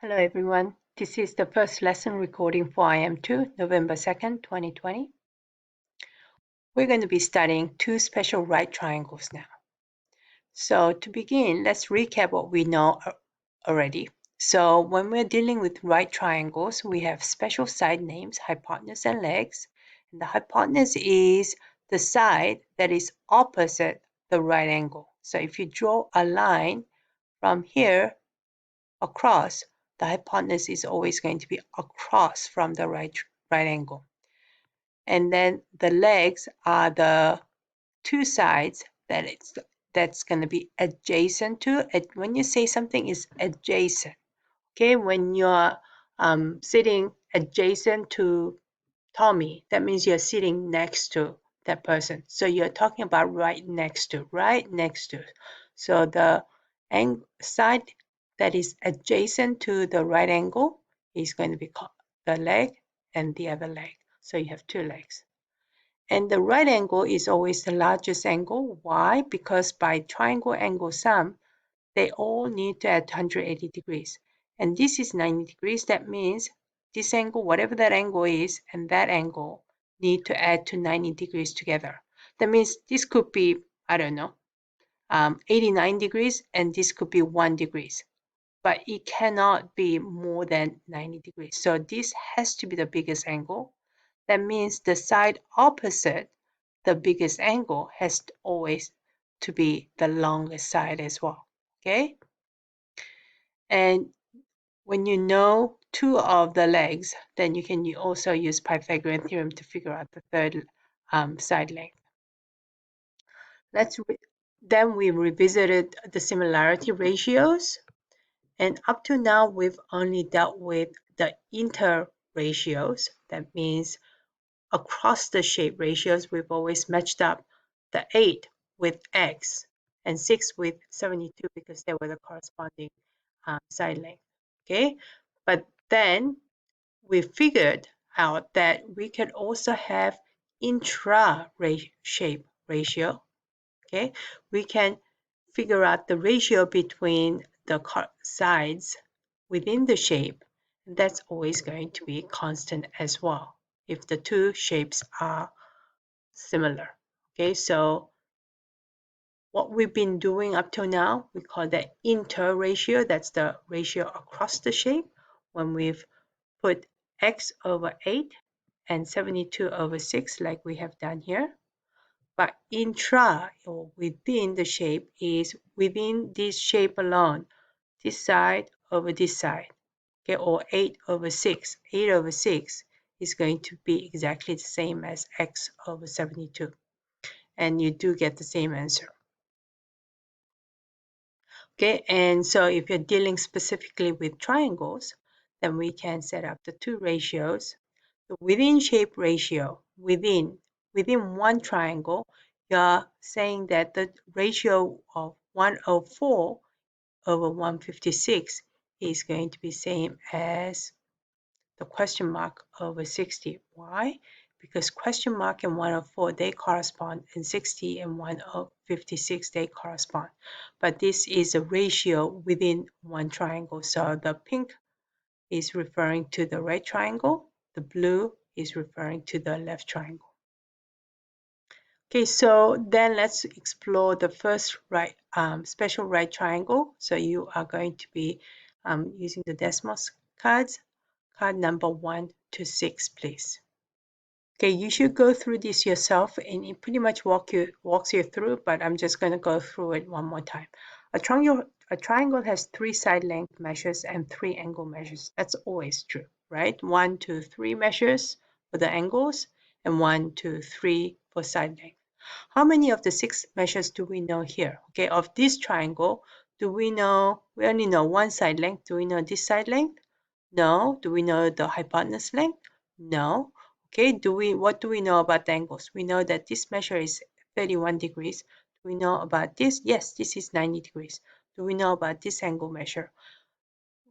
Hello everyone, this is the first lesson recording for IM2, November 2nd, 2020. We're going to be studying two special right triangles now. So to begin, let's recap what we know already. So when we're dealing with right triangles, we have special side names, hypotenuse and legs. And the hypotenuse is the side that is opposite the right angle. So if you draw a line from here across, the hypotenuse is always going to be across from the right angle. And then the legs are the two sides that's going to be adjacent to it. When you say something is adjacent, okay, when you're sitting adjacent to Tommy, that means you're sitting next to that person. So you're talking about right next to. So the side that is adjacent to the right angle is going to be called the leg and the other leg. So you have two legs. And the right angle is always the largest angle. Why? Because by triangle angle sum, they all need to add 180 degrees. And this is 90 degrees. That means this angle, whatever that angle is, and that angle need to add to 90 degrees together. That means this could be, I don't know, 89 degrees, and this could be 1 degrees. But it cannot be more than 90 degrees. So this has to be the biggest angle. That means the side opposite the biggest angle has always to be the longest side as well. Okay? And when you know two of the legs, then you can also use Pythagorean theorem to figure out the third side length. Then we revisited the similarity ratios. And up to now, we've only dealt with the inter ratios. That means across the shape ratios, we've always matched up the 8 with x and 6 with 72 because they were the corresponding side length. Okay, but then we figured out that we could also have intra-shape ratio. Okay, we can figure out the ratio between the sides within the shape. That's always going to be constant as well if the two shapes are similar. Okay, so what we've been doing up till now, we call that inter ratio. That's the ratio across the shape when we've put x over 8 and 72 over 6 like we have done here. But intra or within the shape is within this shape alone, this side over this side, okay, or 8 over 6. 8 over 6 is going to be exactly the same as x over 72. And you do get the same answer. Okay, and so if you're dealing specifically with triangles, then we can set up the two ratios. The within shape ratio, within one triangle, you're saying that the ratio of 104 over 156 is going to be same as the question mark over 60. Why? Because question mark and 104, they correspond, and 60 and 156, they correspond. But this is a ratio within one triangle. So the pink is referring to the right triangle. The blue is referring to the left triangle. Okay, so then let's explore the first special right triangle. So you are going to be using the Desmos cards. Card number 1 to 6, please. Okay, you should go through this yourself, and it pretty much walks you through, but I'm just going to go through it one more time. A triangle has 3 side length measures and 3 angle measures. That's always true, right? 1, 2, 3 measures for the angles, and 1, 2, 3 for side length. How many of the 6 measures do we know here? Okay, of this triangle, do we know, we only know one side length. Do we know this side length? No. Do we know the hypotenuse length? No. Okay, what do we know about the angles? We know that this measure is 31 degrees. Do we know about this? Yes, this is 90 degrees. Do we know about this angle measure?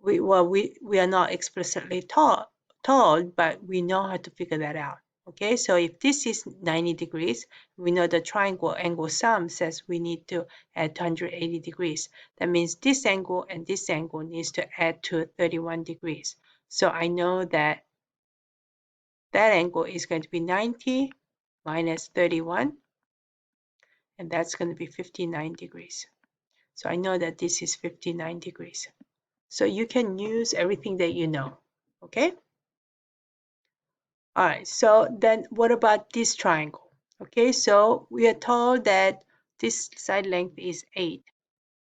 We are not explicitly told, but we know how to figure that out. Okay, so if this is 90 degrees, we know the triangle angle sum says we need to add 280 degrees. That means this angle and this angle needs to add to 31 degrees. So I know that that angle is going to be 90 minus 31, and that's going to be 59 degrees. So I know that this is 59 degrees. So you can use everything that you know, okay? All right, so then what about this triangle? Okay, so we are told that this side length is 8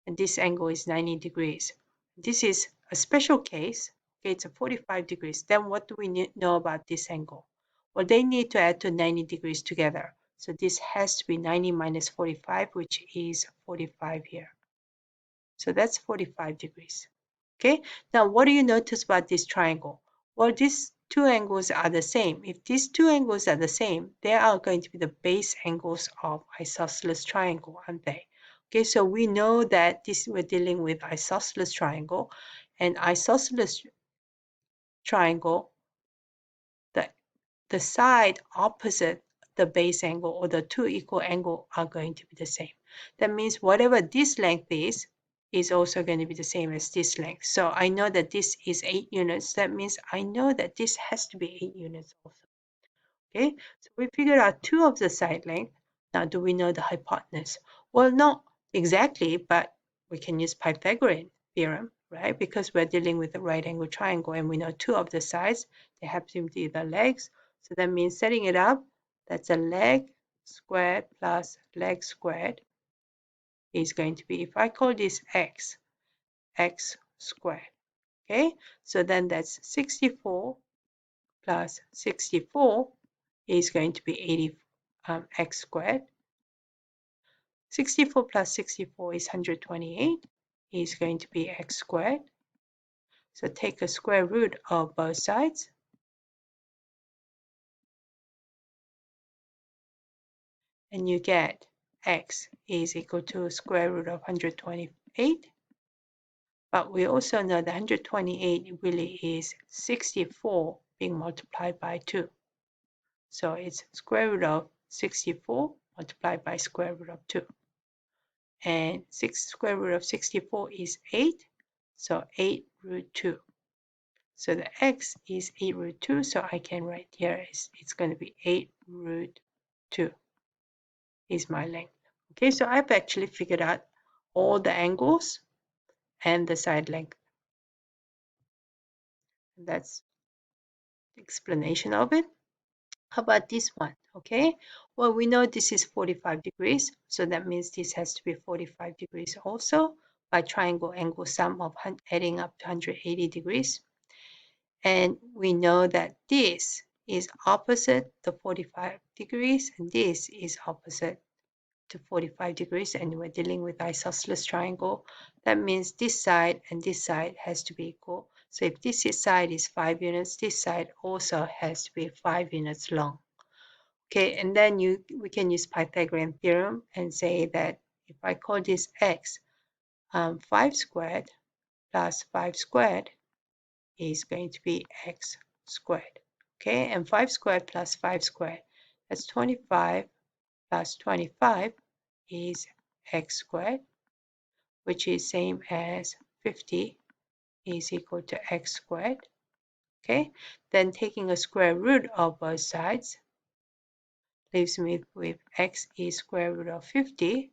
and this angle is 90 degrees. This is a special case. Okay, it's a 45 degrees. Then what do we know about this angle? Well, they need to add to 90 degrees together. So this has to be 90 minus 45, which is 45 here. So that's 45 degrees. Okay, now what do you notice about this triangle? Well, these two angles are the same. If these two angles are the same, they are going to be the base angles of isosceles triangle, aren't they? Okay, so we know that we're dealing with isosceles triangle, and isosceles triangle, the the side opposite the base angle or the two equal angle are going to be the same. That means whatever this length is also going to be the same as this length. So I know that this is 8 units. That means I know that this has to be 8 units also. Okay, so we figured out two of the side length. Now, do we know the hypotenuse? Well, not exactly, but we can use Pythagorean theorem, right? Because we're dealing with a right angle triangle and we know two of the sides, they have to be the legs. So that means setting it up, that's a leg squared plus leg squared is going to be, if I call this x, x squared, okay? So then that's 64 plus 64 is going to be 80 x squared. 64 plus 64 is 128, is going to be x squared. So take a square root of both sides. And you get x is equal to square root of 128. But we also know that 128 really is 64 being multiplied by 2. So it's square root of 64 multiplied by square root of 2. And square root of 64 is 8. So 8 root 2. So the x is 8 root 2. So I can write here it's going to be 8 root 2 is my length. Okay, so I've actually figured out all the angles and the side length. That's the explanation of it. How about this one? Okay, well, we know this is 45 degrees, so that means this has to be 45 degrees also by triangle angle sum of adding up to 180 degrees. And we know that this is opposite the 45 degrees and this is opposite to 45 degrees, and we're dealing with isosceles triangle. That means this side and this side has to be equal. So if this side is 5 units, this side also has to be 5 units long. Okay, and then we can use Pythagorean theorem and say that if I call this x, 5 squared plus 5 squared is going to be x squared. Okay, and 5 squared plus 5 squared, that's 25 plus 25 is x squared, which is same as 50 is equal to x squared. Okay, then taking a square root of both sides leaves me with x is square root of 50,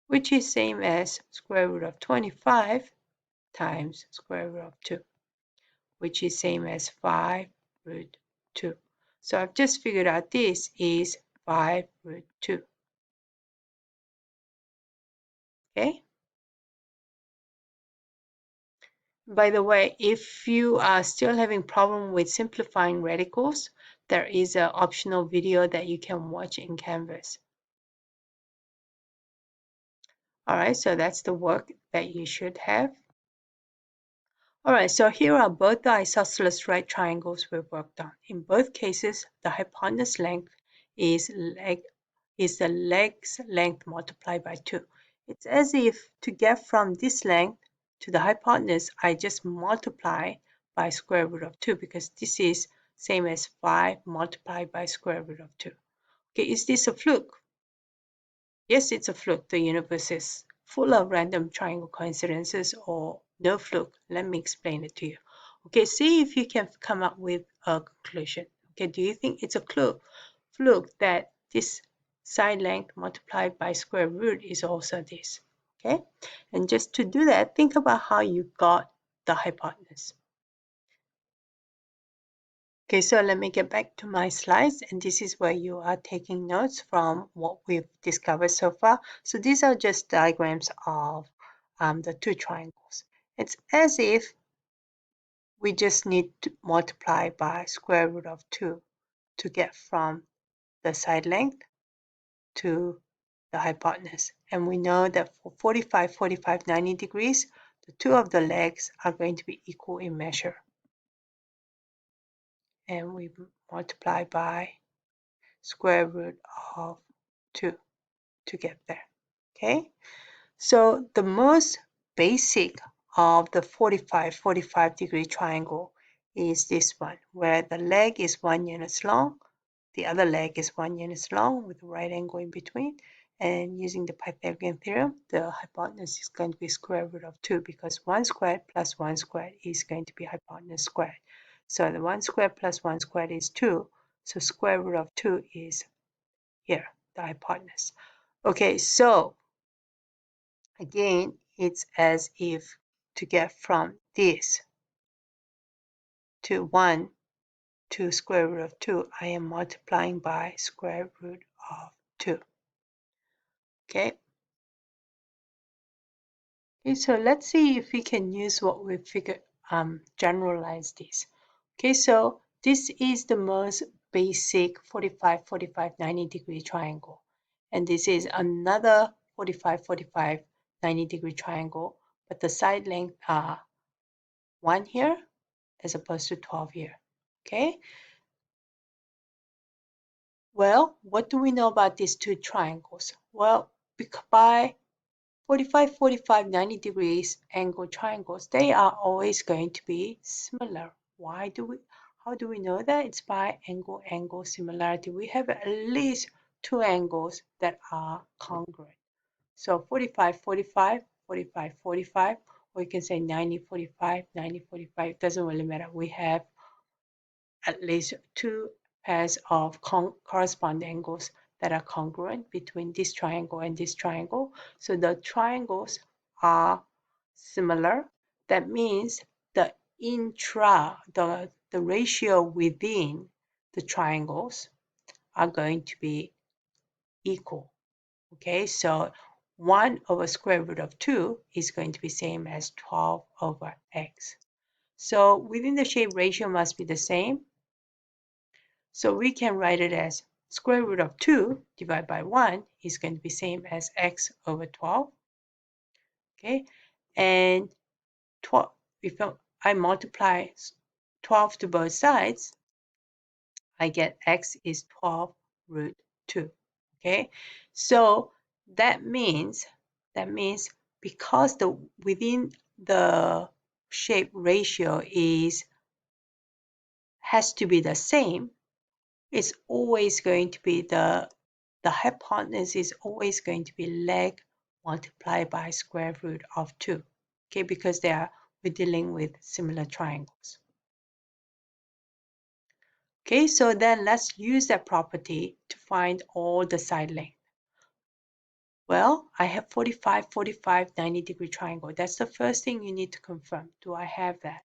which is same as square root of 25 times square root of 2, which is same as 5 root 2. So I've just figured out this is 5 root 2. Okay. By the way, if you are still having problem with simplifying radicals, there is an optional video that you can watch in Canvas. All right, so that's the work that you should have. All right, so here are both the isosceles right triangles we've worked on. In both cases, the hypotenuse length is the leg's length multiplied by 2. It's as if to get from this length to the hypotenuse, I just multiply by square root of 2 because this is same as 5 multiplied by square root of 2. Okay, is this a fluke? Yes, it's a fluke. The universe is full of random triangle coincidences, or no fluke. Let me explain it to you. Okay, see if you can come up with a conclusion. Okay, do you think it's a fluke that this side length multiplied by square root is also this? Okay, and just to do that, think about how you got the hypotenuse. Okay, so let me get back to my slides, and this is where you are taking notes from what we've discovered so far. So these are just diagrams of the two triangles. It's as if we just need to multiply by square root of 2 to get from the side length to the hypotenuse. And we know that for 45, 45, 90 degrees, the two of the legs are going to be equal in measure. And we multiply by square root of 2 to get there. Okay, so the most basic of the 45 degree triangle is this one, where the leg is 1 unit long, the other leg is 1 unit long with a right angle in between, and using the Pythagorean theorem, the hypotenuse is going to be square root of 2, because 1 squared plus 1 squared is going to be hypotenuse squared. So the 1 squared plus 1 squared is 2, so square root of 2 is here, the hypotenuse. Okay, so again, it's as if to get from this to 1 to square root of 2, I am multiplying by square root of 2. Okay. Okay, so let's see if we can use what we figured, generalize this. Okay, so this is the most basic 45, 45, 90 degree triangle. And this is another 45, 45, 90 degree triangle, but the side length are 1 here as opposed to 12 here. Okay, well, what do we know about these two triangles? Well, by 45, 45, 90 degrees angle triangles, they are always going to be similar. How do we know that? It's by angle similarity. We have at least two angles that are congruent. So 45, 45, 45, 45, or you can say 90, 45, 90, 45, it doesn't really matter. We have at least two pairs of corresponding angles that are congruent between this triangle and this triangle. So the triangles are similar. That means the the ratio within the triangles are going to be equal. Okay, so 1 over square root of 2 is going to be same as 12 over x. So within the shape ratio must be the same. So we can write it as square root of 2 divided by 1 is going to be same as x over 12. Okay, and 12, if I multiply 12 to both sides, I get x is 12 root 2. Okay, so that means because the within the shape ratio has to be the same, it's always going to be the hypotenuse is always going to be leg multiplied by square root of 2. Okay, because we're dealing with similar triangles. Okay, so then let's use that property to find all the side length. Well, I have 45, 45, 90 degree triangle. That's the first thing you need to confirm. Do I have that?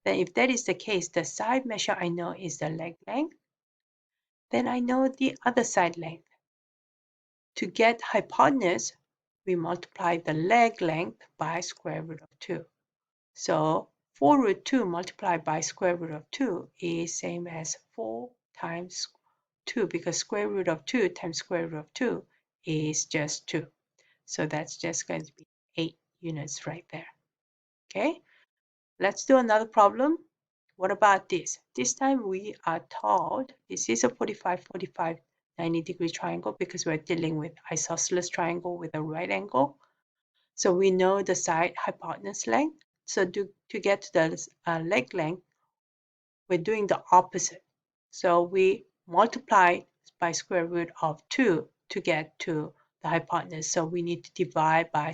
Then if that is the case, the side measure I know is the leg length. Then I know the other side length. To get hypotenuse, we multiply the leg length by square root of 2. So 4 root 2 multiplied by square root of 2 is same as 4 times 2, because square root of 2 times square root of 2 is just 2. So that's just going to be 8 units right there. Okay, let's do another problem. What about this? This time we are told this is a 45, 45, 90 degree triangle because we're dealing with isosceles triangle with a right angle. So we know the side hypotenuse length. So to get to the leg length, we're doing the opposite. So we multiply by square root of 2 to get to the hypotenuse. So we need to divide by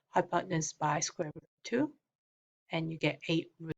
hypotenuse by square root of 2, and you get 8 root